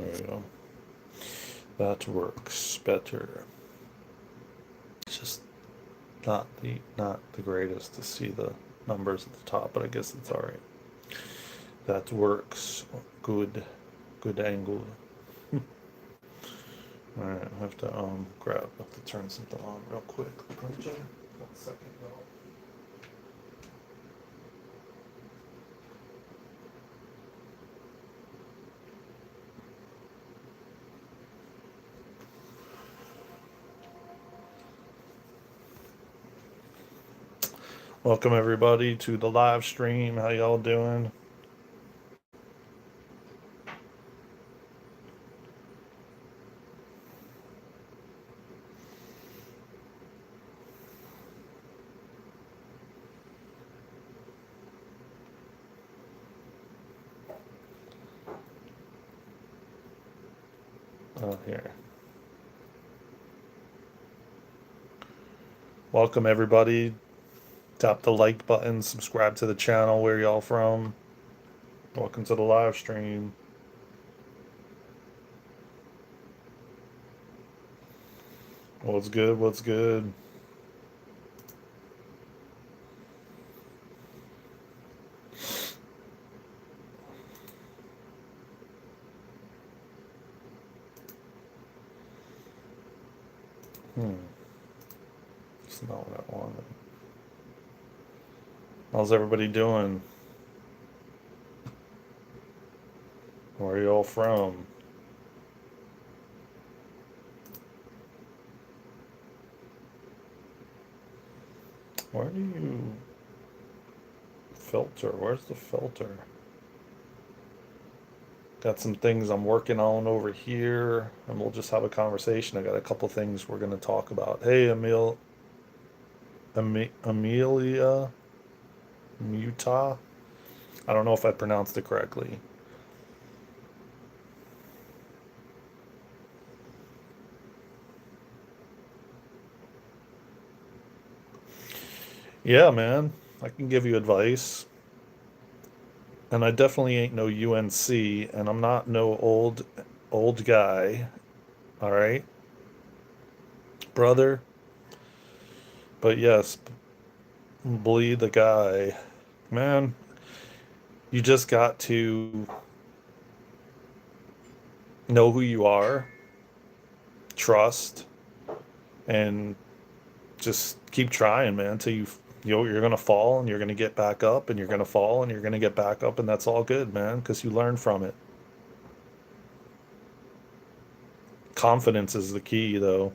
There we go. That works better. It's just not the greatest to see the numbers at the top, but I guess it's all right. That works. Good angle. All right, I have to have to turn something on real quick. Printer. 1 second though. Welcome everybody to the live stream. How y'all doing? Oh, here. Welcome everybody. Tap the like button, subscribe to the channel. Where y'all from? Welcome to the live stream. What's good? What's good? It's not what I wanted. How's everybody doing? Where are y'all from? Where do you filter? Where's the filter? Got some things I'm working on over here, and we'll just have a conversation. I got a couple things we're going to talk about. Hey, Amelia Muta. I don't know if I pronounced it correctly. Yeah, man, I can give you advice. And I definitely ain't no UNC, and I'm not no old guy. All right, brother. But yes, bleed the guy. Man, you just got to know who you are, trust, and just keep trying, man, until you're gonna fall and you're gonna get back up and you're gonna fall and you're gonna get back up, and that's all good, man, because you learn from it. Confidence is the key, though,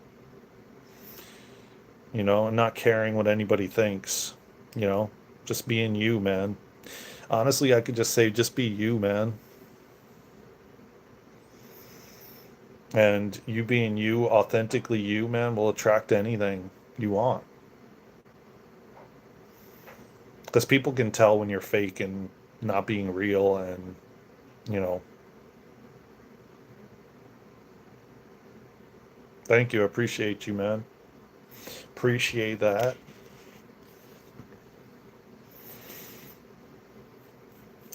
and not caring what anybody thinks, you know, just being you, man. Honestly, I could just say, just be you, man. And you being you, authentically you, man, will attract anything you want. Because people can tell when you're fake and not being real, and, you know, thank you. I appreciate you, man. Appreciate that.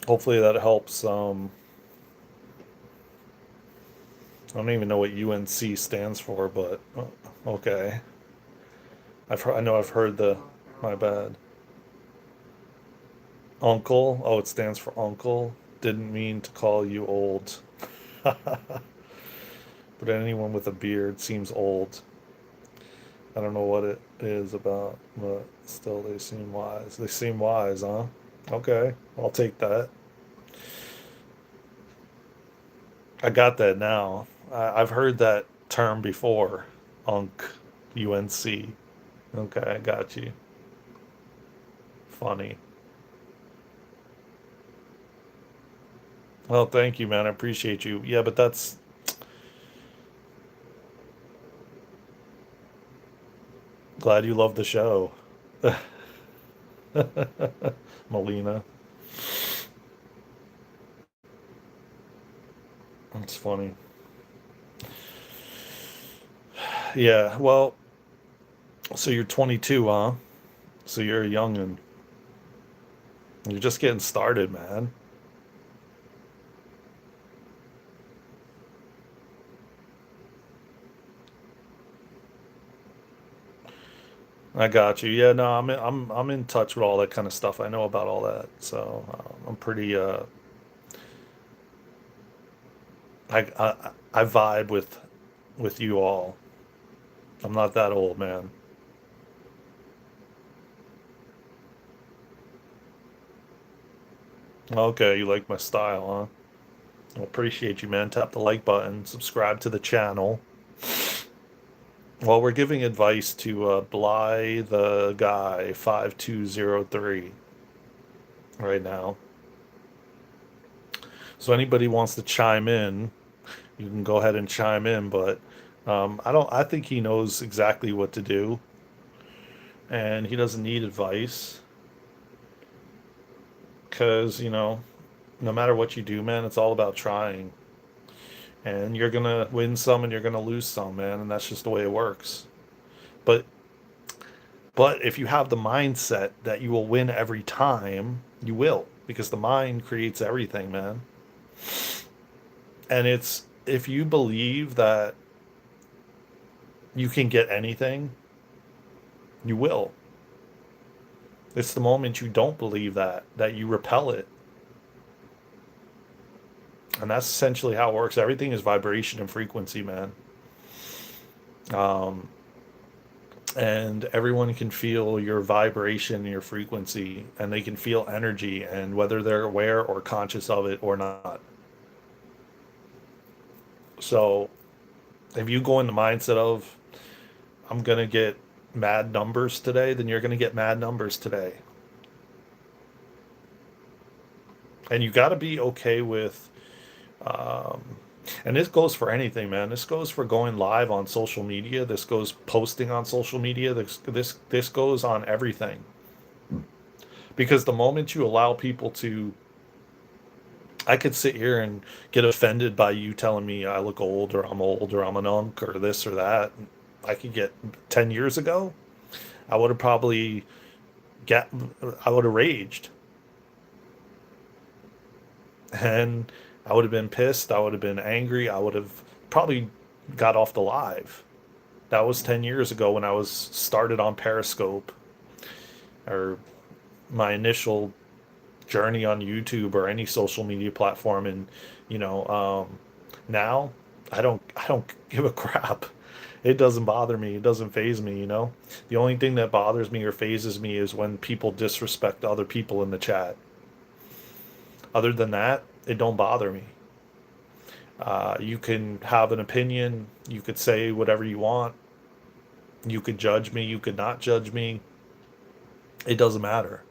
Hopefully that helps. I don't even know what UNC stands for, but okay. I know I've heard the, my bad. Uncle. Oh, it stands for uncle. Didn't mean to call you old. But anyone with a beard seems old. I don't know what it is about, but still they seem wise. They seem wise, huh? Okay, I'll take that. I got that now. I've heard that term before. Unk. UNC. Okay, I got you. Funny. Well, thank you, man. I appreciate you. Yeah, but that's glad you love the show. Melina. That's funny. Yeah, well, so you're 22, huh? So you're a youngin'. You're just getting started, man. I got you. Yeah, no, I'm in touch with all that kind of stuff. I know about all that, so I'm pretty. I vibe with you all. I'm not that old, man. Okay, you like my style, huh? Well, appreciate you, man. Tap the like button, subscribe to the channel. Well, we're giving advice to Bly the guy 5203 right now. So anybody wants to chime in, you can go ahead and chime in. But I don't. I think he knows exactly what to do, and he doesn't need advice because no matter what you do, man, it's all about trying. And you're gonna win some, and you're gonna lose some, man, and that's just the way it works. But But if you have the mindset that you will win every time, you will, because the mind creates everything, man. And it's if you believe that you can get anything, you will. It's the moment you don't believe that you repel it. And that's essentially how it works. Everything is vibration and frequency, man. Um, and everyone can feel your vibration, your frequency, and they can feel energy, and whether they're aware or conscious of it or not. So if you go in the mindset of I'm gonna get mad numbers today, then you're gonna get mad numbers today. And you got to be okay with, um, and this goes for anything, man. This goes for going live on social media. This goes posting on social media. This goes on everything. Because the moment you allow people to, I could sit here and get offended by you telling me I look old or I'm an unk or this or that. I could get 10 years ago. I would have probably get I would have raged, and I would have been pissed. I would have been angry. I would have probably got off the live. That was 10 years ago when I was started on Periscope, or my initial journey on YouTube or any social media platform. And you know, now I don't give a crap. It doesn't bother me. It doesn't phase me. The only thing that bothers me or phases me is when people disrespect other people in the chat. Other than that, it don't bother me. You can have an opinion. You could say whatever you want. You could judge me. You could not judge me. It doesn't matter.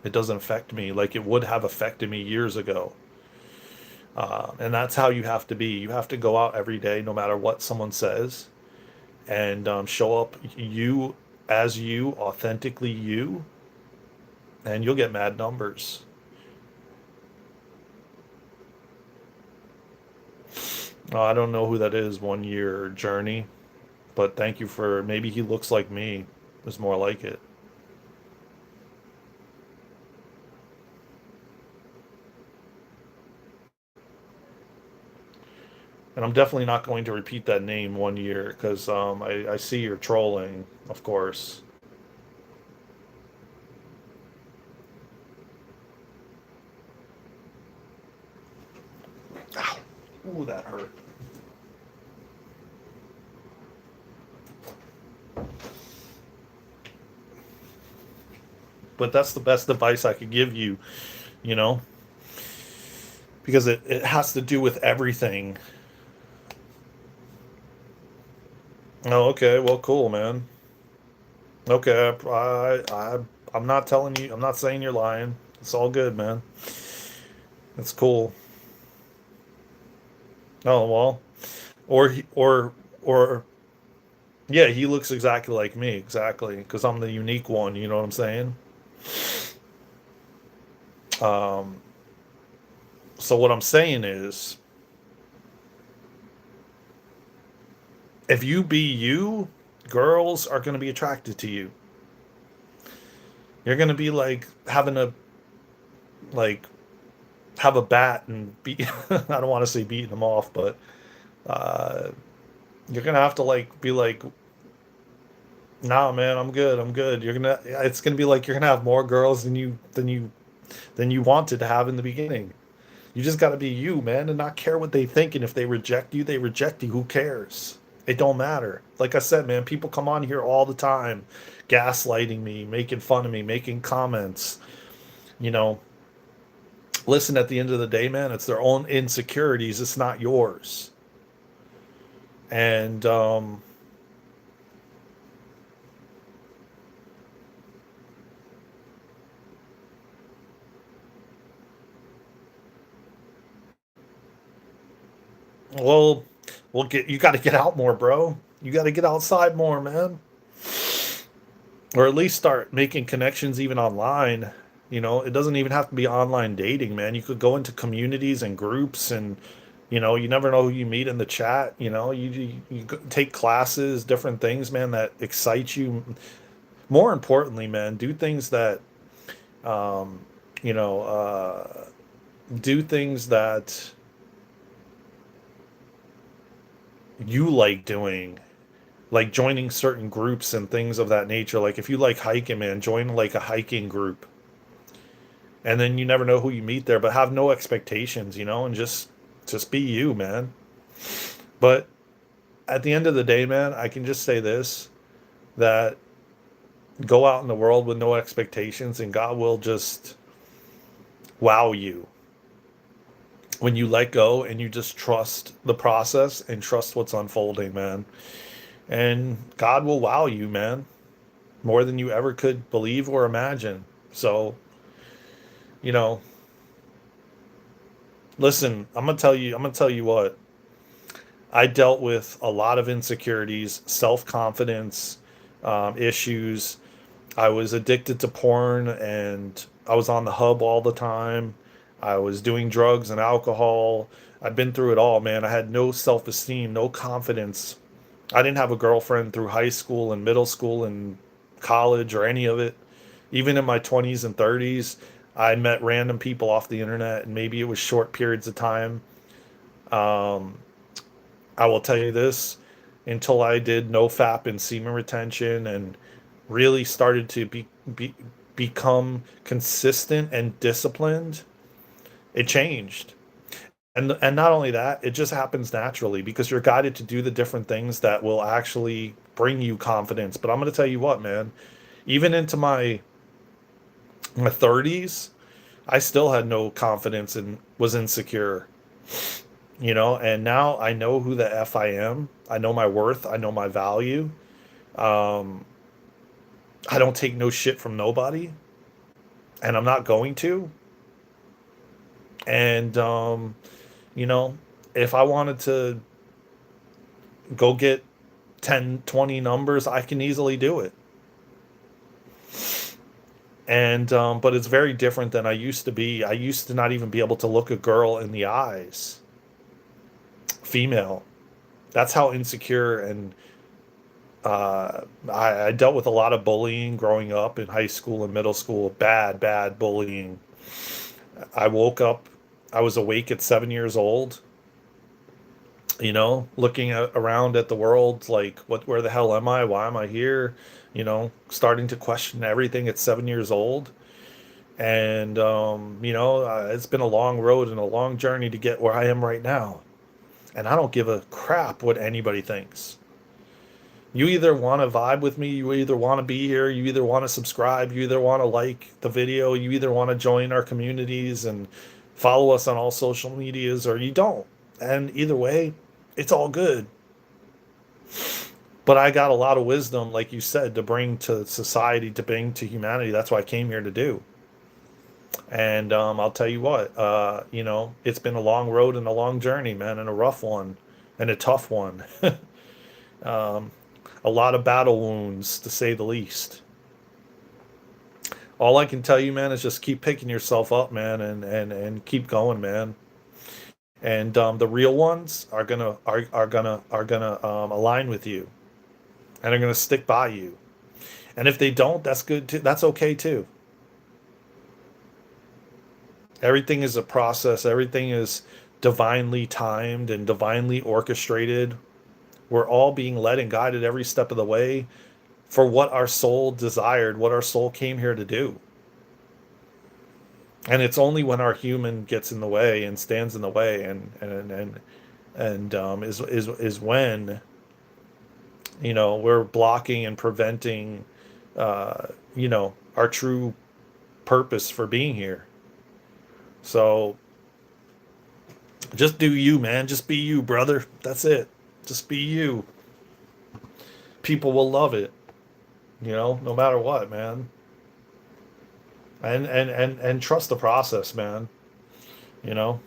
It doesn't affect me like it would have affected me years ago. And that's how you have to be. You have to go out every day, no matter what someone says, and show up you as you, authentically you, and you'll get mad numbers. I don't know who that is, 1 year journey, but thank you for maybe he looks like me. Is more like it. And I'm definitely not going to repeat that name 1 year because I see you're trolling, of course. Ow. Ooh, that hurt. But that's the best advice I could give you, you know, because it has to do with everything. Oh, okay. Well, cool, man. Okay. I'm not telling you, I'm not saying you're lying. It's all good, man. It's cool. Oh, well. Or, yeah, he looks exactly like me, exactly, because I'm the unique one, you know what I'm saying? Um, so what I'm saying is, if you be you, girls are going to be attracted to you. You're going to be like having a like have a bat and beat. I don't want to say beating them off, but uh, you're going to have to like be like Nah, man, I'm good. I'm good. It's gonna be like you're gonna have more girls than you wanted to have in the beginning. You just got to be you, man, and not care what they think. And if they reject you, they reject you. Who cares? It don't matter. Like I said, man, people come on here all the time, gaslighting me, making fun of me, making comments. You know, listen, at the end of the day, man, it's their own insecurities. It's not yours. And well, you got to get out more, bro. You got to get outside more, man. Or at least start making connections even online. It doesn't even have to be online dating, man. You could go into communities and groups, and you never know who you meet in the chat. Take classes, different things, man, that excite you. More importantly, man, do things that um you know do things that you like doing, like joining certain groups and things of that nature. Like if you like hiking, man, join like a hiking group, and then you never know who you meet there, but have no expectations, and just be you, man. But at the end of the day, man, I can just say this, that go out in the world with no expectations, and God will just wow you when you let go and you just trust the process and trust what's unfolding, man. And God will wow you, man, more than you ever could believe or imagine. So, you know, listen, I'm gonna tell you what. I dealt with a lot of insecurities, self confidence issues. I was addicted to porn, and I was on the hub all the time. I was doing drugs and alcohol. I've been through it all, man. I had no self esteem, no confidence. I didn't have a girlfriend through high school and middle school and college or any of it. Even in my 20s and 30s, I met random people off the internet, and maybe it was short periods of time. Um, I will tell you this, until I did no FAP and semen retention and really started to become consistent and disciplined, it changed. And not only that, it just happens naturally because you're guided to do the different things that will actually bring you confidence. But I'm going to tell you what, man, even into my 30s, I still had no confidence and was insecure. And now I know who the F I am. I know my worth. I know my value. Um, I don't take no shit from nobody, and I'm not going to. And, you know, if I wanted to go get 10, 20 numbers, I can easily do it. And, but it's very different than I used to be. I used to not even be able to look a girl in the eyes, female. That's how insecure and I dealt with a lot of bullying growing up in high school and middle school. Bad, bad bullying. I woke up, I was awake at 7 years old, looking around at the world like, where the hell am I? Why am I here? Starting to question everything at 7 years old. And, it's been a long road and a long journey to get where I am right now. And I don't give a crap what anybody thinks. You either want to vibe with me, you either want to be here, you either want to subscribe, you either want to like the video, you either want to join our communities and follow us on all social medias, or you don't. And either way, it's all good. But I got a lot of wisdom, like you said, to bring to society, to bring to humanity. That's what I came here to do. And I'll tell you what, it's been a long road and a long journey, man, and a rough one and a tough one. um, a lot of battle wounds, to say the least. All I can tell you, man, is just keep picking yourself up, man, and keep going, man. And the real ones are gonna align with you, and are gonna stick by you. And if they don't, that's good too. That's okay too. Everything is a process. Everything is divinely timed and divinely orchestrated. We're all being led and guided every step of the way for what our soul desired, what our soul came here to do. And it's only when our human gets in the way and stands in the way and is when, we're blocking and preventing, our true purpose for being here. So just do you, man. Just be you, brother. That's it. Just be you. People will love it, no matter what, man. And trust the process, man. You know.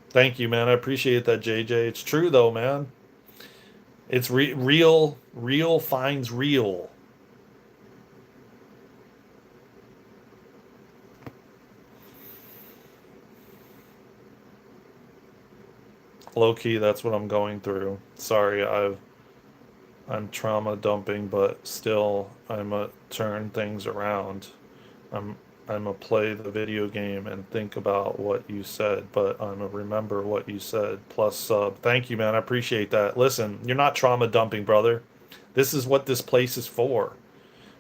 Thank you, man. I appreciate that, JJ. It's true though, man. It's real. Real finds real. Low key, that's what I'm going through. Sorry, I'm trauma dumping, but still, I'm a turn things around. I'm I'm a play the video game and think about what you said, but I'm a remember what you said plus sub. Thank you, man. I appreciate that. Listen, you're not trauma dumping, brother. This is what this place is for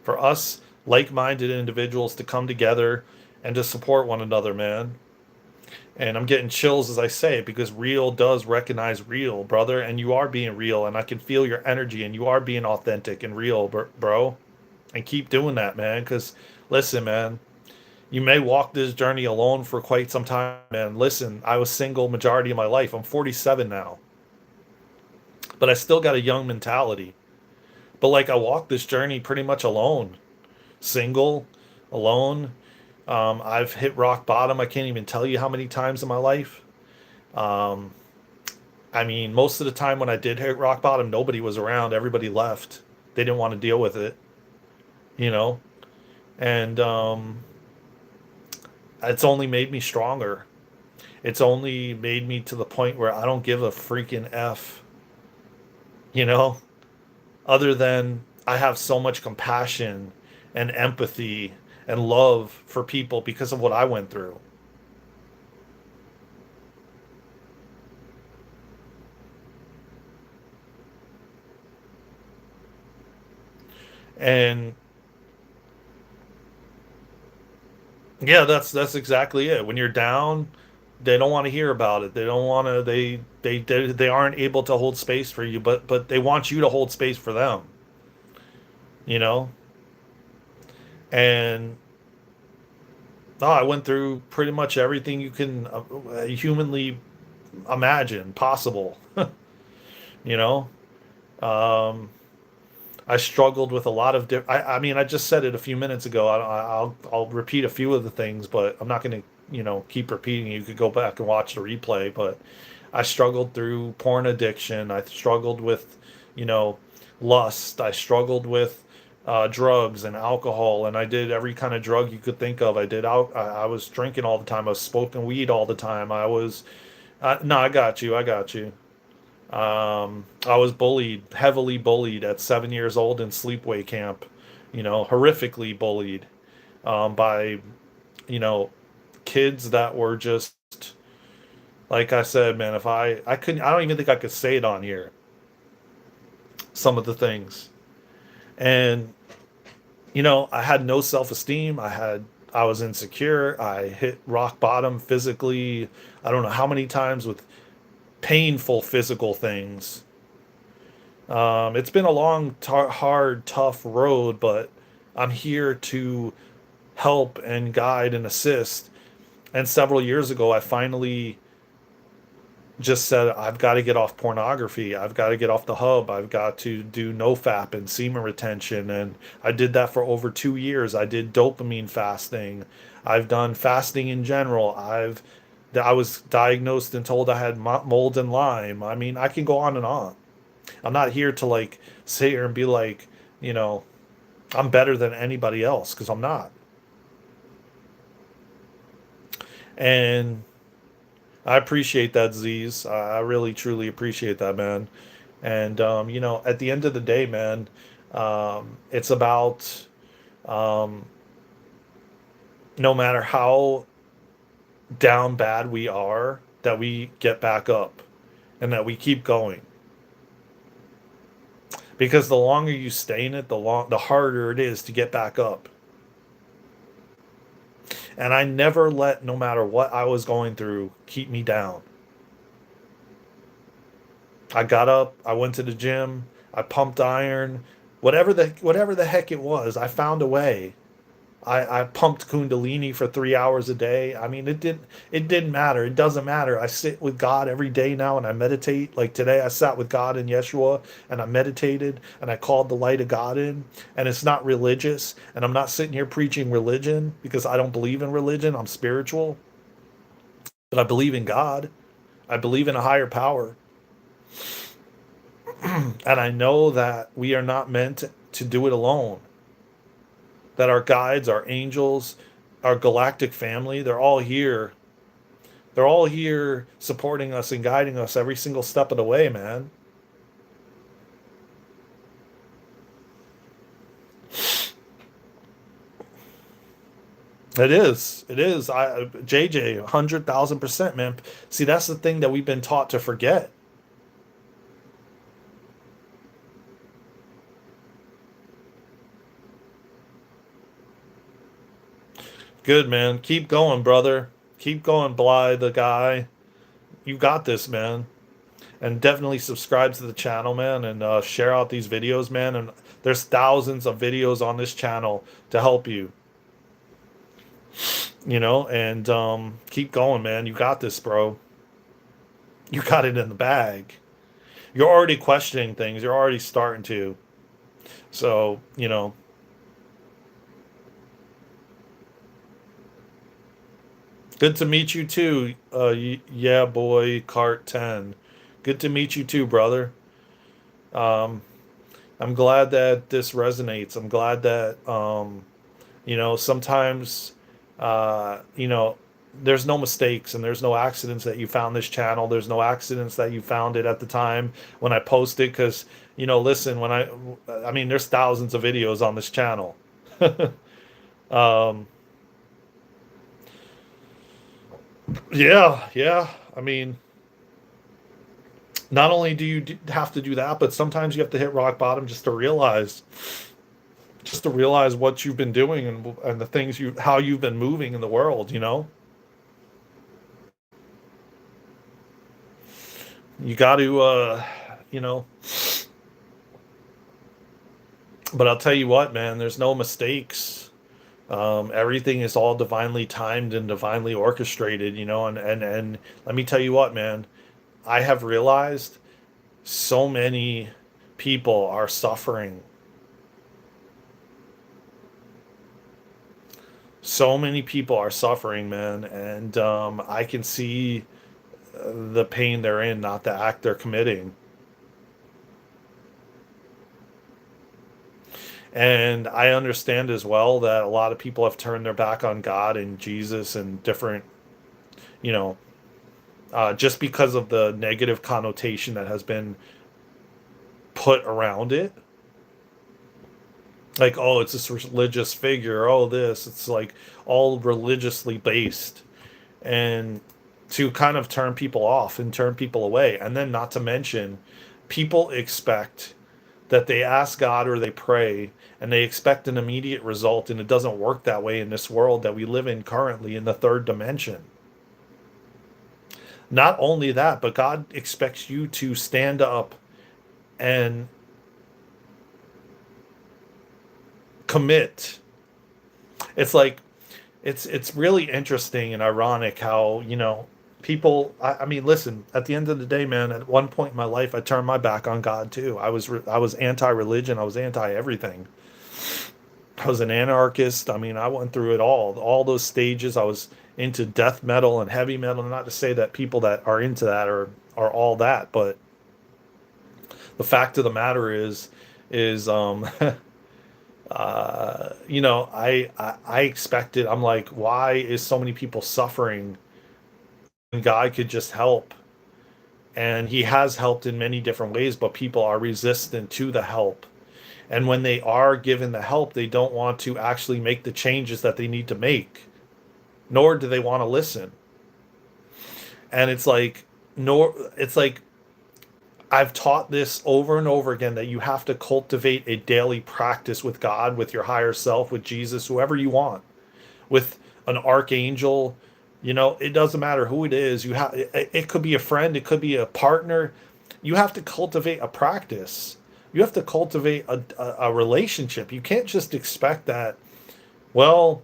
us like-minded individuals to come together and to support one another, man. And I'm getting chills as I say it because real does recognize real, brother, and you are being real, and I can feel your energy, and you are being authentic and real, bro. And keep doing that, man. Because listen, man, you may walk this journey alone for quite some time, man. Listen, I was single majority of my life. I'm 47 now, but I still got a young mentality. But like I walked this journey pretty much alone, single, alone. I've hit rock bottom. I can't even tell you how many times in my life. Um, I mean, most of the time when I did hit rock bottom, nobody was around. Everybody left. They didn't want to deal with it, you know? And it's only made me stronger. It's only made me to the point where I don't give a freaking F, you know? Other than I have so much compassion and empathy and love for people because of what I went through. And yeah, that's exactly it. When you're down, they don't want to hear about it. They don't want to. They aren't able to hold space for you, but they want you to hold space for them. You know. And oh, I went through pretty much everything you can humanly imagine possible. You know. Um, I struggled with a lot of I mean, I just said it a few minutes ago. I'll repeat a few of the things, but I'm not going to keep repeating. You could go back and watch the replay, but I struggled through porn addiction. I struggled with you know lust. I struggled with drugs and alcohol, and I did every kind of drug you could think of. I did out. I was drinking all the time. I was smoking weed all the time. I was no, I got you. I got you. I was bullied, heavily bullied at 7 years old in sleepaway camp, horrifically bullied by, you know, kids that were just, like I said, man, if I couldn't, I don't even think I could say it on here, some of the things. And, I had no self esteem. I was insecure. I hit rock bottom physically. I don't know how many times with painful physical things. It's been a long, hard, tough road, but I'm here to help and guide and assist. And several years ago, I finally just said, I've got to get off pornography. I've got to get off the hub. I've got to do no-fap and semen retention. And I did that for over 2 years. I did dopamine fasting. I've done fasting in general. I was diagnosed and told I had mold and Lyme. I mean, I can go on and on. I'm not here to like sit here and be like, you know, I'm better than anybody else because I'm not. And I appreciate that, Z's. I really truly appreciate that, man. And at the end of the day, man, it's about um, no matter how down bad we are, that we get back up and that we keep going. Because the longer you stay in it, the harder it is to get back up. And I never let, no matter what I was going through, keep me down. I got up, I went to the gym, I pumped iron, whatever the heck it was, I found a way. I pumped Kundalini for 3 hours a day. I mean, it didn't matter. It doesn't matter. I sit with God every day now and I meditate. Like today, I sat with God in Yeshua and I meditated and I called the light of God in. And it's not religious. And I'm not sitting here preaching religion because I don't believe in religion. I'm spiritual, but I believe in God. I believe in a higher power. And I know that we are not meant to do it alone. That our guides, our angels, our galactic family, they're all here. They're all here supporting us and guiding us every single step of the way, man. It is. It is. JJ, 100,000%, man. See, that's the thing that we've been taught to forget. Good, man. Keep going, brother. Keep going, Bly, the guy. You got this, man. And definitely subscribe to the channel, man, and share out these videos, man. And there's thousands of videos on this channel to help you, and keep going, man. You got this, bro. You got it in the bag. You're already questioning things. You're already starting to. So, good to meet you too. Yeah, boy, Cart 10. Good to meet you too, brother. Um, I'm glad that this resonates. I'm glad that sometimes there's no mistakes and there's no accidents that you found this channel. There's no accidents that you found it at the time when I posted because listen, I mean there's thousands of videos on this channel. um, yeah, yeah. I mean, not only do you have to do that, but sometimes you have to hit rock bottom just to realize what you've been doing and the things how you've been moving in the world. You got to you know but I'll tell you what, man, there's no mistakes. Everything is all divinely timed and divinely orchestrated, and let me tell you what, man, I have realized so many people are suffering. So many people are suffering, man, and I can see the pain they're in, not the act they're committing. And I understand as well that a lot of people have turned their back on God and Jesus and different, you know, just because of the negative connotation that has been put around it. Like, oh, it's this religious figure. Oh, this. It's like all religiously based. And to kind of turn people off and turn people away. And then, not to mention, people expect that they ask God or they pray and they expect an immediate result. And it doesn't work that way in this world that we live in currently in the third dimension. Not only that, but God expects you to stand up and commit. It's like it's really interesting and ironic how people. I mean, listen. At the end of the day, man. At one point in my life, I turned my back on God too. I was anti-religion. I was anti-everything. I was an anarchist. I mean, I went through it all those stages. I was into death metal and heavy metal. Not to say that people that are into that are all that, but the fact of the matter is I expected. I'm like, why is so many people suffering? And God could just help, and He has helped in many different ways, but people are resistant to the help. And when they are given the help, they don't want to actually make the changes that they need to make, nor do they want to listen. And it's like, nor it's like I've taught this over and over again, that you have to cultivate a daily practice with God, with your higher self, with Jesus, whoever you want, with an archangel. It doesn't matter who it is. It could be a friend, it could be a partner. You have to cultivate a practice. You have to cultivate a relationship. You can't just expect that, well,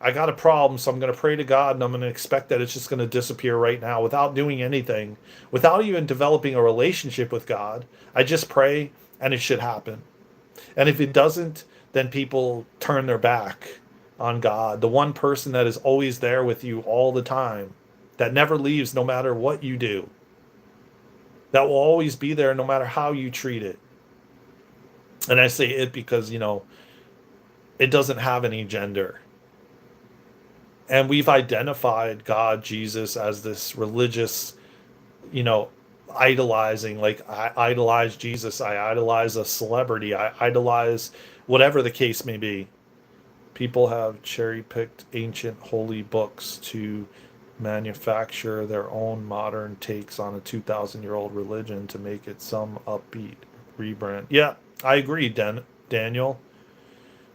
I got a problem, so I'm going to pray to God and I'm going to expect that it's just going to disappear right now without doing anything, without even developing a relationship with God. I just pray and it should happen. And if it doesn't, then people turn their back on God, the one person that is always there with you all the time, that never leaves no matter what you do, that will always be there no matter how you treat it. And I say it because, it doesn't have any gender. And we've identified God, Jesus, as this religious, you know, idolizing. Like, I idolize Jesus, I idolize a celebrity, I idolize whatever the case may be. People have cherry picked ancient holy books to manufacture their own modern takes on a 2,000-year-old religion to make it some upbeat rebrand. Yeah, I agree, Daniel.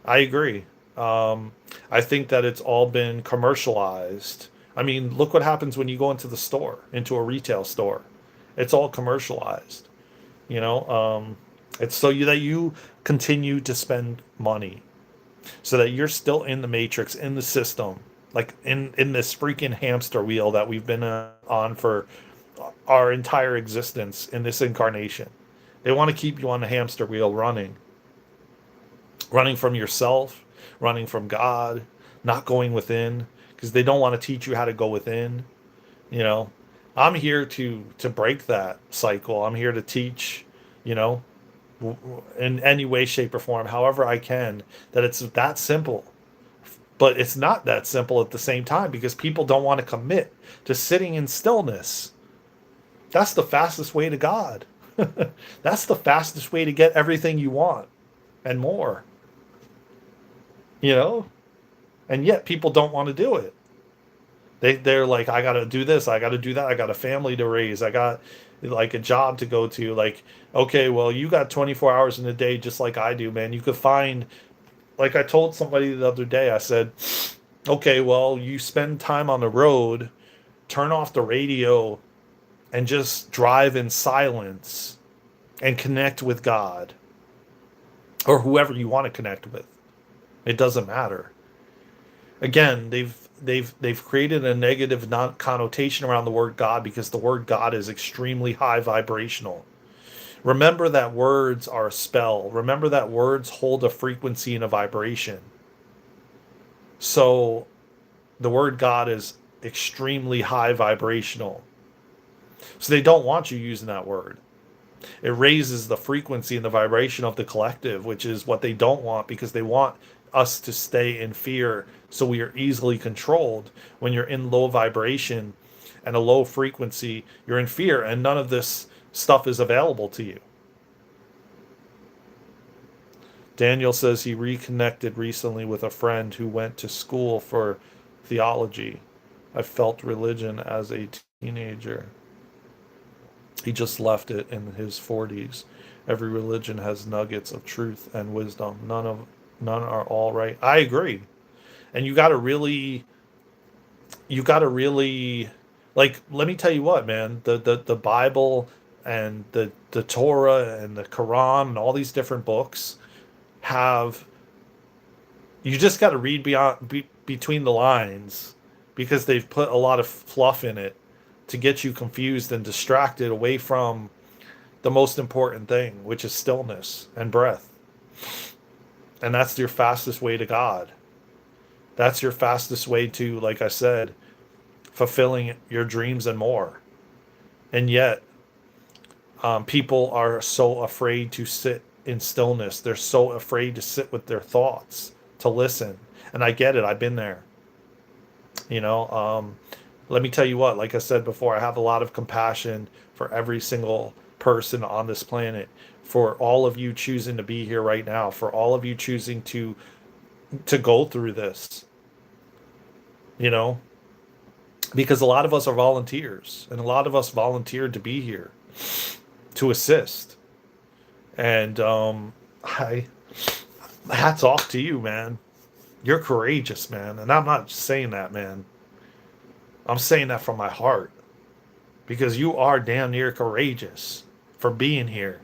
I agree. I think that it's all been commercialized. I mean, look what happens when you go into the store, into a retail store. It's all commercialized. You know, it's so that you continue to spend money, so that you're still in the matrix, in the system, like in this freaking hamster wheel that we've been on for our entire existence in this incarnation. They want to keep you on the hamster wheel running from yourself, running from God, not going within, because they don't want to teach you how to go within. You know, I'm here to break that cycle. I'm here to teach, you know, in any way, shape, or form, however I can, that it's that simple. But it's not that simple at the same time, because people don't want to commit to sitting in stillness. That's the fastest way to God. That's the fastest way to get everything you want and more, you know? And yet people don't want to do it. They're like, I got to do this, I got to do that, I got a family to raise, I got like a job to go to. Like, okay, well, you got 24 hours in a day just like I do, man. You could find, like I told somebody the other day, I said, okay, well, you spend time on the road, turn off the radio and just drive in silence and connect with God or whoever you want to connect with. It doesn't matter. Again, they've created a negative connotation around the word God, because the word God is extremely high vibrational. Remember that words are a spell. Remember that words hold a frequency and a vibration. So the word God is extremely high vibrational. So they don't want you using that word. It raises the frequency and the vibration of the collective, which is what they don't want, because they want us to stay in fear, so we are easily controlled. When you're in low vibration and a low frequency, you're in fear, and none of this stuff is available to you. Daniel says he reconnected recently with a friend who went to school for theology. I felt religion as a teenager. He just left it in his 40s. Every religion has nuggets of truth and wisdom. None are all right. I agree. And you got to really like, let me tell you what, man, the Bible and the Torah and the Quran and all these different books have, you just got to read between the lines, because they've put a lot of fluff in it to get you confused and distracted away from the most important thing, which is stillness and breath. And that's your fastest way to God. That's your fastest way to, like I said, fulfilling your dreams and more. And yet, people are so afraid to sit in stillness. They're so afraid to sit with their thoughts, to listen. And I get it. I've been there. You know, let me tell you what, like I said before, I have a lot of compassion for every single person on this planet, for all of you choosing to be here right now, for all of you choosing to go through this, you know, because a lot of us are volunteers, and a lot of us volunteered to be here. to assist. And I hats off to you, man. You're courageous, man. And I'm not just saying that, man. I'm saying that from my heart because you are damn near courageous for being here.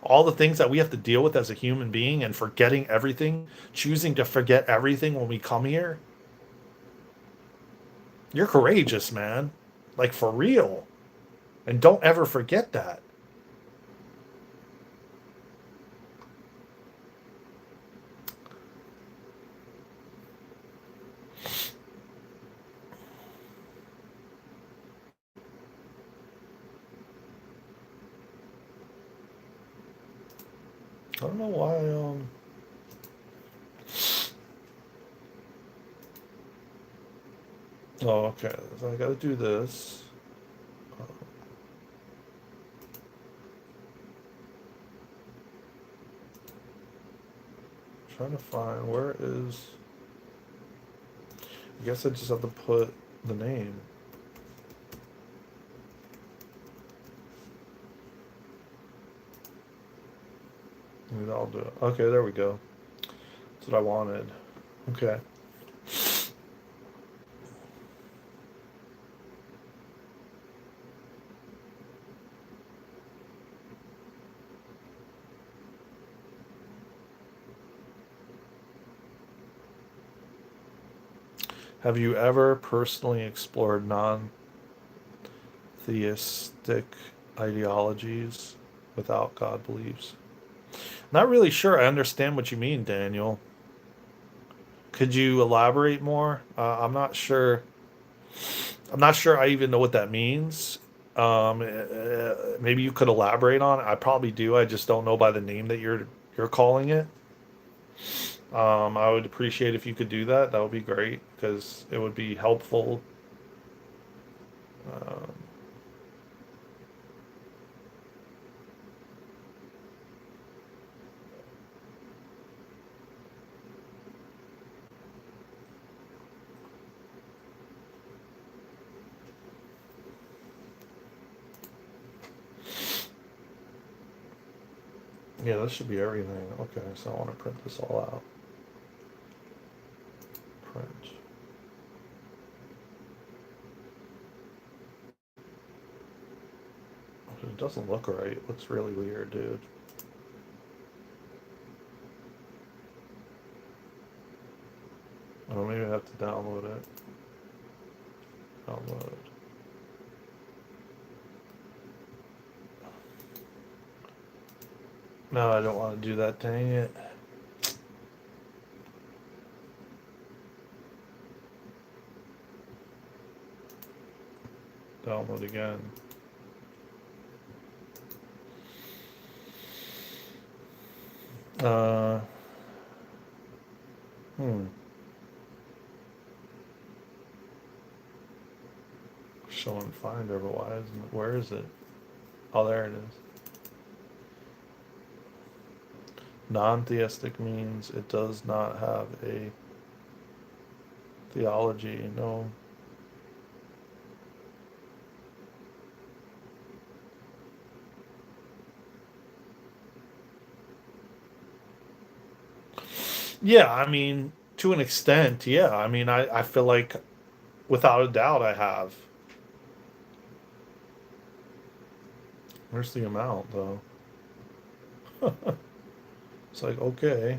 All the things that we have to deal with as a human being and forgetting everything, choosing to forget everything when we come here. You're courageous, man. Like for real. And don't ever forget that. I don't know why, oh, okay. So I gotta do this. Trying to find where is. I guess I just have to put the name. Maybe I'll do it. Okay, there we go. That's what I wanted. Okay. Have you ever personally explored non-theistic ideologies without God beliefs? Not really sure I understand what you mean, Daniel. Could you elaborate more? I'm not sure. I'm not sure I even know what that means. Maybe you could elaborate on it. I probably do. I just don't know by the name that you're calling it. I would appreciate if you could do that. That would be great because it would be helpful. Um, yeah, this should be everything. Okay, so I want to print this all out. Print. It doesn't look right. It looks really weird, dude. Oh, maybe I have to download it. Download. No, I don't want to do that. Dang it. Download again. Uh, hmm. Showing Finder, but why isn't it? Where is it? Oh, there it is. Non-theistic means it does not have a theology. No. Yeah, I mean, to an extent, yeah. I mean, I feel like without a doubt I have. Where's the amount, though? It's like, okay.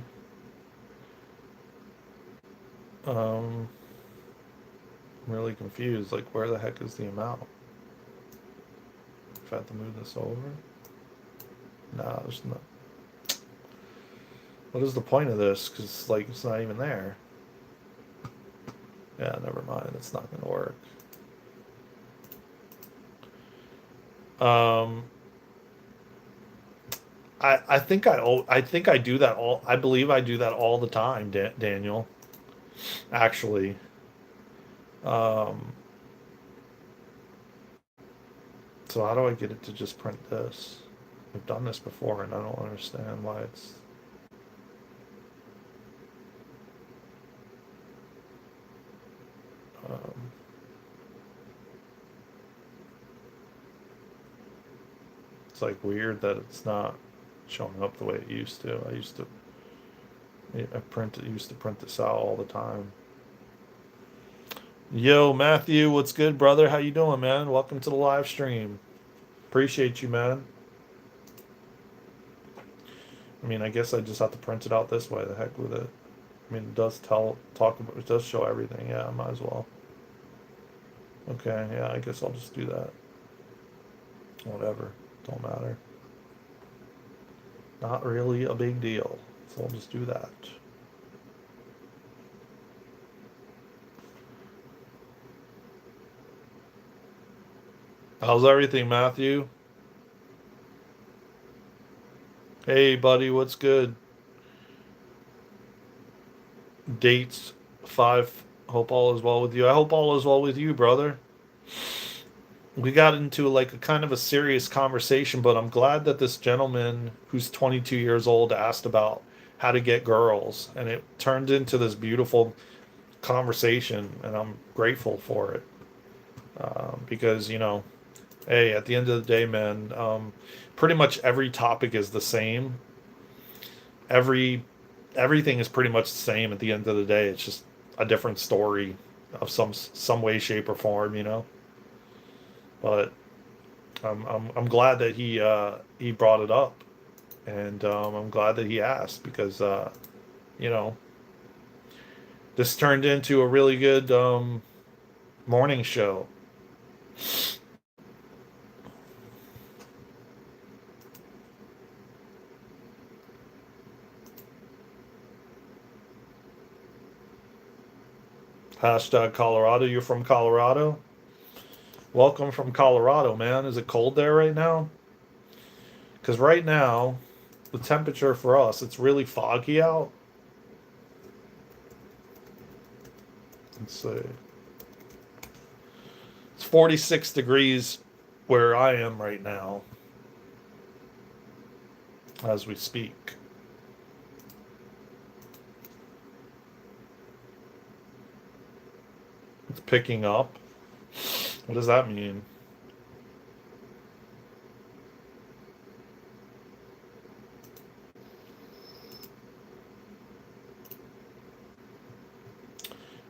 Um, I'm really confused. Like, where the heck is the amount? If I have to move this over? No, there's not. What is the point of this? Because, like, it's not even there. Yeah, never mind. It's not going to work. Um, I think I do that all. I believe I do that all the time, Daniel. Actually, um, so how do I get it to just print this? I've done this before, and I don't understand why it's. Um, It's like weird that it's not showing up the way it used to. Used to print this out all the time. Yo, Matthew, what's good, brother? How you doing, man? Welcome to the live stream. Appreciate you, man. I mean, I guess I just have to print it out this way. The heck with it. I mean, it does it does show everything. Yeah, I might as well. Okay, yeah, I guess I'll just do that. Whatever. Don't matter. Not really a big deal. So I'll just do that. How's everything, Matthew? Hey, buddy, what's good? Dates 5. Hope all is well with you. I hope all is well with you, brother. We got into like a kind of a serious conversation, but I'm glad that this gentleman who's 22 years old asked about how to get girls, and it turned into this beautiful conversation, and I'm grateful for it. Because, hey, at the end of the day, man, pretty much every topic is the same. Every Everything is pretty much the same at the end of the day. It's just a different story of some way, shape, or form. But I'm glad that he brought it up, and I'm glad that he asked because you know this turned into a really good morning show. Hashtag Colorado. You're from Colorado? Welcome from Colorado, man. Is it cold there right now? Because right now, the temperature for us, it's really foggy out. Let's see. It's 46 degrees where I am right now as we speak. It's picking up. What does that mean?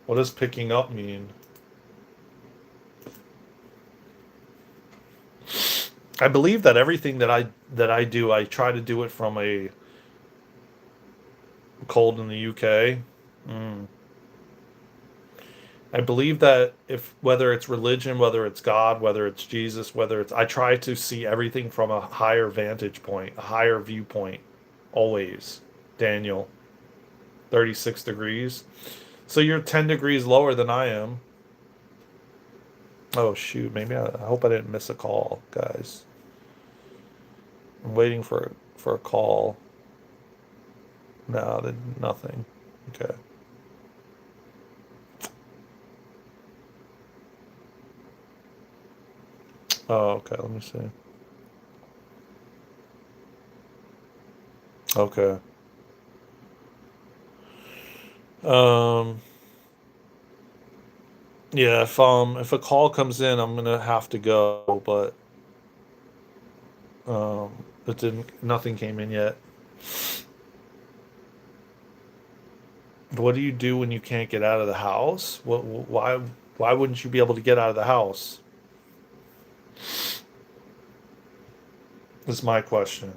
What does picking up mean? I believe that everything that I do, I try to do it from a cold in the UK. Mm. I believe that if whether it's religion, whether it's God, whether it's Jesus, whether it's I try to see everything from a higher vantage point, a higher viewpoint, always. Daniel, 36 degrees. So you're 10 degrees lower than I am. Oh shoot, maybe I hope I didn't miss a call, guys. I'm waiting for a call. No, nothing. Okay. Oh, okay. Let me see. Okay. Um. Yeah. If a call comes in, I'm gonna have to go. But it didn't. Nothing came in yet. What do you do when you can't get out of the house? What? Why? Why wouldn't you be able to get out of the house? Is my question.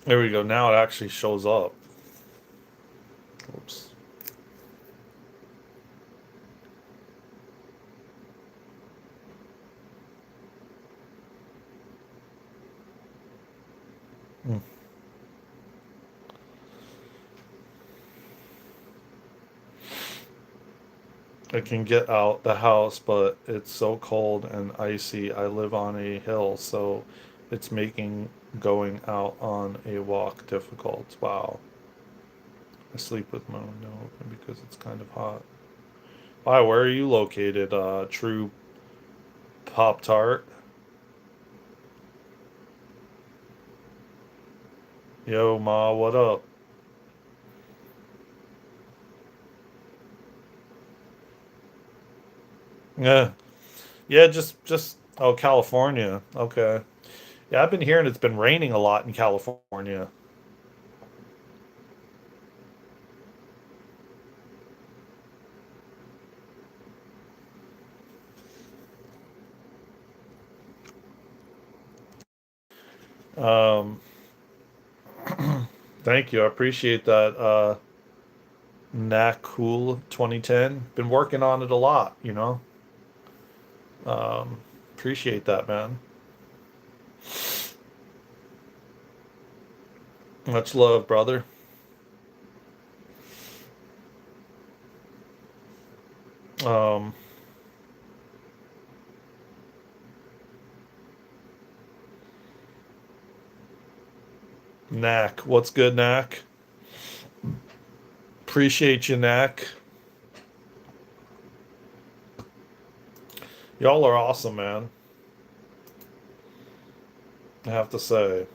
There we go. Now it actually shows up. Oops. I can get out the house, but it's so cold and icy. I live on a hill, so it's making going out on a walk difficult. Wow. I sleep with my window open because it's kind of hot. Why, where are you located? True Pop Tart? Yo, Ma, what up? Yeah. Yeah, just oh, California. Okay. Yeah, I've been hearing it's been raining a lot in California. Um, thank you. I appreciate that. Nat Cool 2010. Been working on it a lot, you know. Um, appreciate that, man. Much love, brother. Um, Knack. What's good, Knack? Appreciate you, Knack. Y'all are awesome, man. I have to say.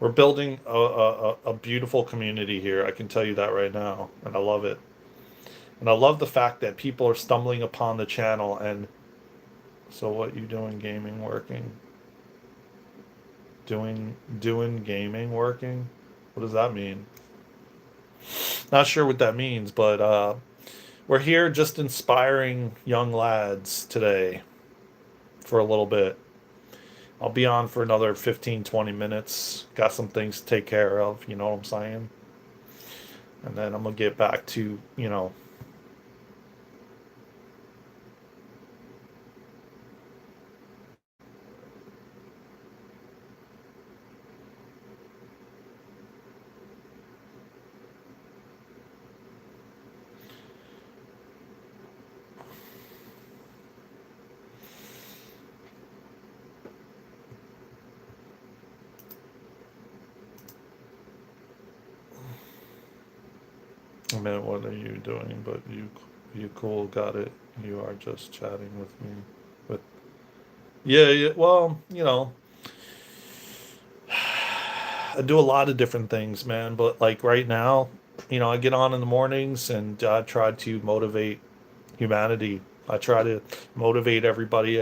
We're building a beautiful community here. I can tell you that right now. And I love it. And I love the fact that people are stumbling upon the channel and so what you doing gaming working? Doing gaming working? What does that mean? Not sure what that means, but we're here just inspiring young lads today for a little bit. I'll be on for another 15, 20 minutes. Got some things to take care of, you know what I'm saying? And then I'm going to get back to, I mean, what are you doing? But you cool, got it. You are just chatting with me. But yeah, yeah, well, I do a lot of different things, man. But like right now, I get on in the mornings and I try to motivate humanity. I try to motivate everybody.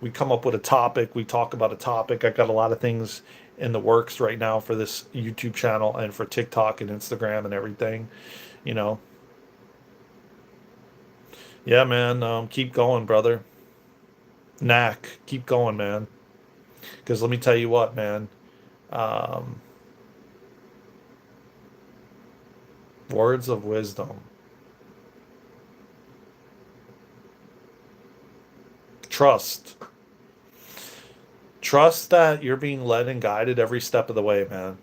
We come up with a topic, we talk about a topic. I got a lot of things in the works right now for this YouTube channel and for TikTok and Instagram and everything, you know. Yeah, man, keep going, brother. Knack, keep going, man. Because let me tell you what, man. Um, Words of wisdom. Trust. Trust that you're being led and guided every step of the way, man.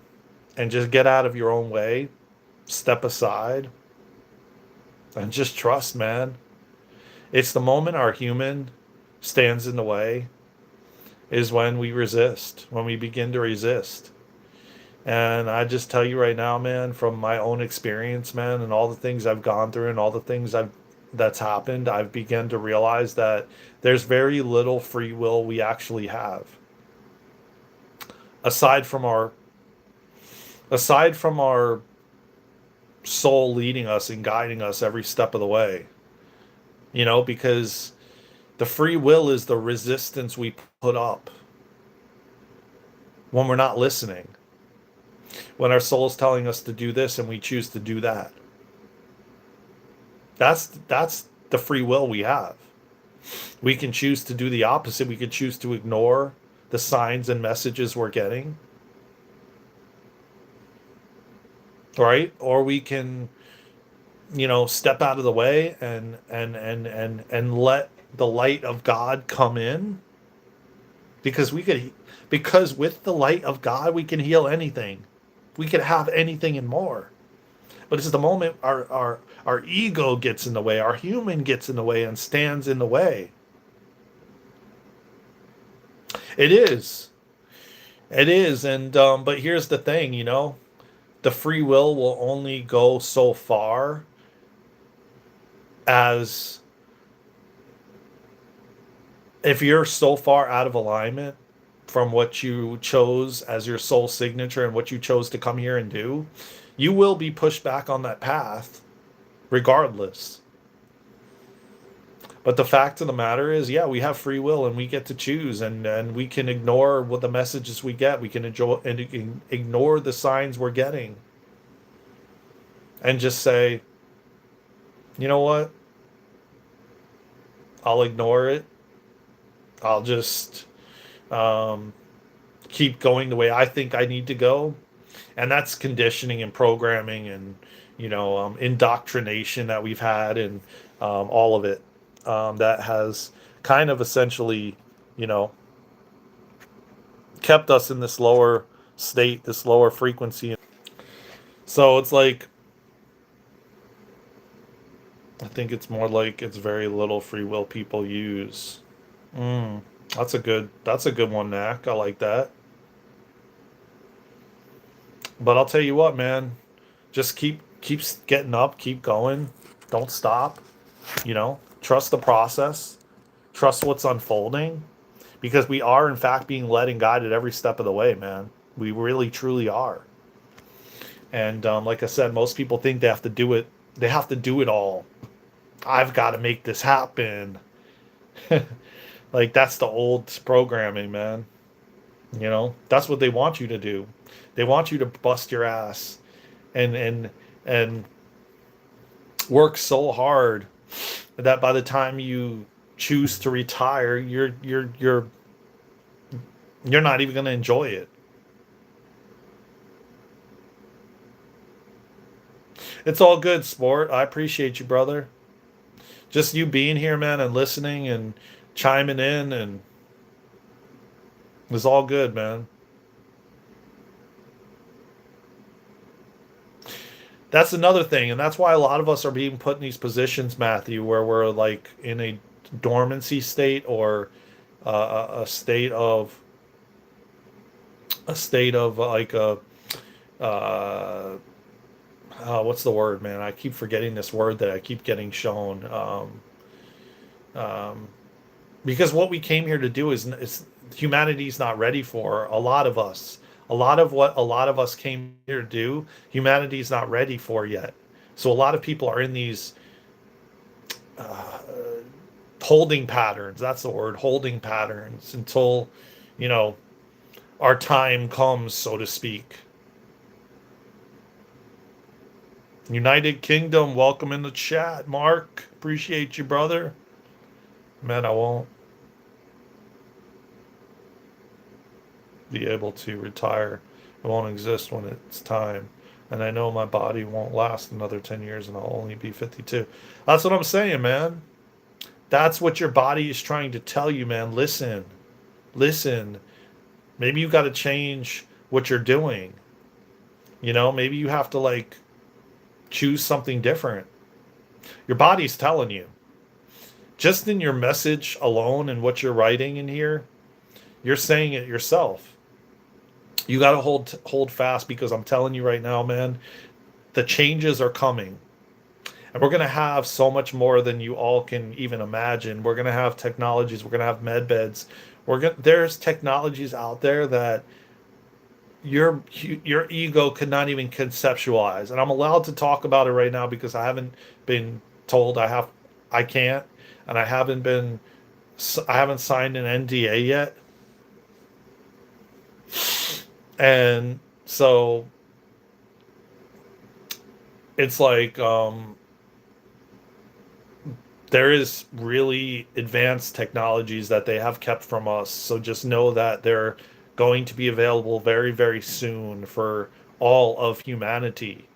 And just get out of your own way, step aside, and just trust, man. It's the moment our human stands in the way is when we resist, when we begin to resist. And I just tell you right now, man, from my own experience, man, and all the things I've gone through and all the things I've that's happened, I've begun to realize that there's very little free will we actually have. Aside from our aside from our soul leading us and guiding us every step of the way. Because the free will is the resistance we put up when we're not listening. When our soul's telling us to do this and we choose to do that. That's the free will we have. We can choose to do the opposite. We can choose to ignore the signs and messages we're getting, right? Or we can, step out of the way and let the light of God come in because because with the light of God we can heal anything. We can have anything and more. But it's the moment our ego gets in the way, our human gets in the way and stands in the way. It is. It is. And but here's the thing, the free will only go so far as if you're so far out of alignment from what you chose as your soul signature and what you chose to come here and do, you will be pushed back on that path regardless. But the fact of the matter is, yeah, we have free will and we get to choose, and we can ignore what the messages we get. We can enjoy and ignore the signs we're getting and just say, you know what? I'll ignore it. I'll just um, keep going the way I think I need to go. And that's conditioning and programming and, indoctrination that we've had and all of it that has kind of essentially, you know, kept us in this lower state, this lower frequency. So it's like, I think it's more like it's very little free will people use. Mm, that's a good one, Knack. I like that. But I'll tell you what, man, just keep getting up, keep going. Don't stop, trust the process, trust what's unfolding because we are in fact being led and guided every step of the way, man. We really truly are. And like I said, most people think they have to do it. They have to do it all. I've got to make this happen. Like that's the old programming, man. That's what they want you to do. They want you to bust your ass and work so hard that by the time you choose to retire, you're not even going to enjoy it. It's all good, sport. I appreciate you, brother. Just you being here, man, and listening and chiming in, and it's all good, man. That's another thing, and that's why a lot of us are being put in these positions, Matthew, where we're like in a dormancy state or a state of like a uh, what's the word, man? I keep forgetting this word that I keep getting shown. Um, because what we came here to do is humanity's not ready for a lot of us. A lot of what a lot of us came here to do, humanity's not ready for yet. So a lot of people are in these uh, holding patterns. That's the word, holding patterns until, you know, our time comes, so to speak. United Kingdom, welcome in the chat, Mark. Appreciate you, brother. Man, I won't be able to retire. It won't exist when it's time. And I know my body won't last another 10 years and I'll only be 52. That's what I'm saying, man. That's what your body is trying to tell you, man. Listen, listen. Maybe you got to change what you're doing. Maybe you have to like choose something different. Your body's telling you. Just in your message alone and what you're writing in here, you're saying it yourself. You got to hold fast because I'm telling you right now, man, the changes are coming. And we're going to have so much more than you all can even imagine. We're going to have technologies, we're going to have med beds. There's technologies out there that your ego could not even conceptualize. And I'm allowed to talk about it right now because I haven't been told I can't, and I haven't signed an NDA yet. And so it's like there is really advanced technologies that they have kept from us. So just know that they're going to be available very, very soon for all of humanity.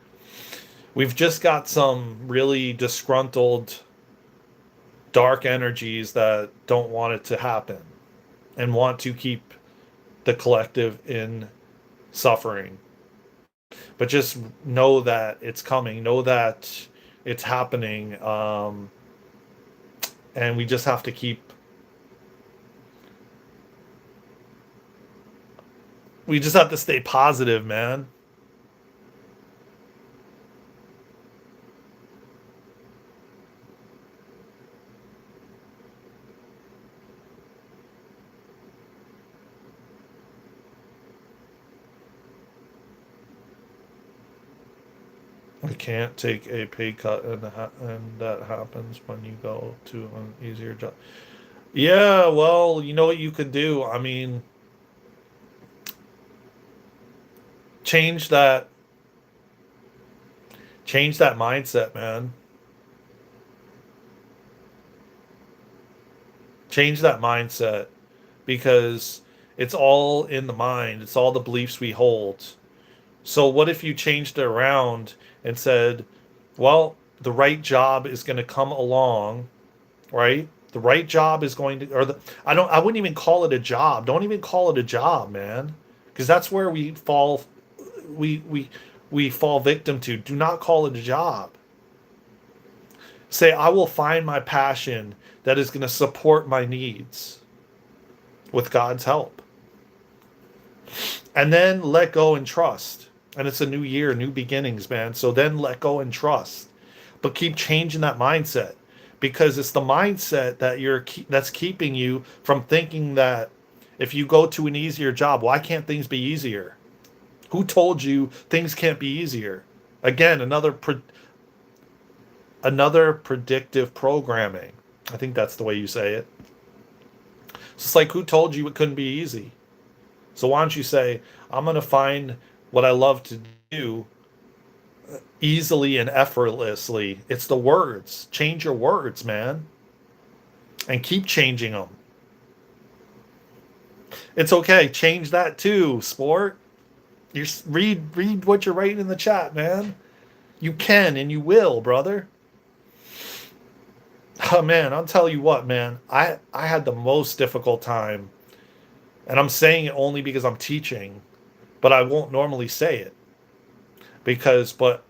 We've just got some really disgruntled dark energies that don't want it to happen and want to keep the collective in suffering. But just know that it's coming. Know that it's happening. And we just have to keep. We just have to stay positive, man. We can't take a pay cut, and that happens when you go to an easier job. Yeah, well, you know what you could do. I mean, change that change that mindset, man. Change that mindset because it's all in the mind. It's all the beliefs we hold. So what if you changed it around and said, well, the right job is going to come along, right? The right job is going to, or the, I wouldn't even call it a job. Don't even call it a job, man. Because that's where we, we, we fall victim to. Do not call it a job. Say, I will find my passion that is going to support my needs with God's help. And then let go and trust. And it's a new year, new beginnings, man. So then let go and trust. But keep changing that mindset because it's the mindset that's keeping you from thinking that if you go to an easier job, why can't things be easier? Who told you things can't be easier? Again, another predictive programming. I think that's the way you say it. It's just like who told you it couldn't be easy? So why don't you say, I'm going to find what I love to do easily and effortlessly. It's the words. Change your words, man. And keep changing them. It's okay. Change that too, sport. You read what you're writing in the chat, man. You can and you will, brother. Oh man, I'll tell you what, man. I had the most difficult time, and I'm saying it only because I'm teaching, but I won't normally say it but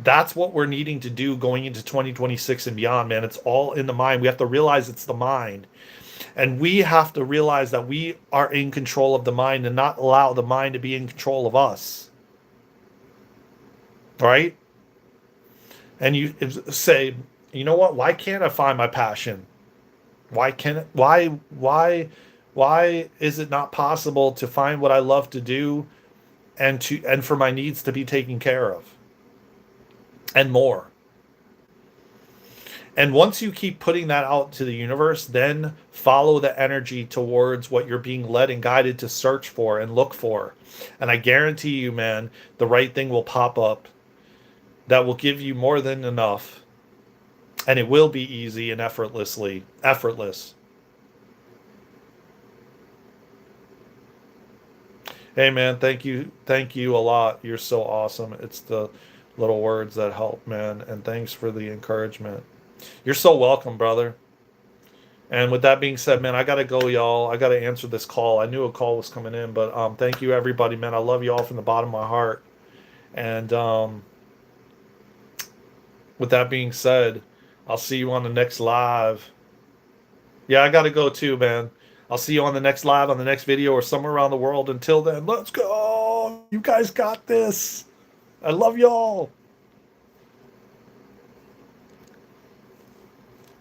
that's what we're needing to do going into 2026 and beyond, man. It's all in the mind. We have to realize it's the mind. And we have to realize that we are in control of the mind and not allow the mind to be in control of us. Right? And you say, you know what? Why can't I find my passion? Why is it not possible to find what I love to do and for my needs to be taken care of? And more. And once you keep putting that out to the universe, then follow the energy towards what you're being led and guided to search for and look for. And I guarantee you, man, the right thing will pop up that will give you more than enough. And it will be easy and effortless. Hey man, thank you a lot. You're so awesome. It's the little words that help, man. And thanks for the encouragement. You're so welcome, brother. And with that being said, man, I gotta go, y'all. I gotta answer this call. I knew a call was coming in, but thank you, everybody, man. I love you all from the bottom of my heart. And with that being said, I'll see you on the next live. Yeah, I gotta go too, man. I'll see you on the next live, on the next video, or somewhere around the world. Until then, let's go. You guys got this. I love y'all.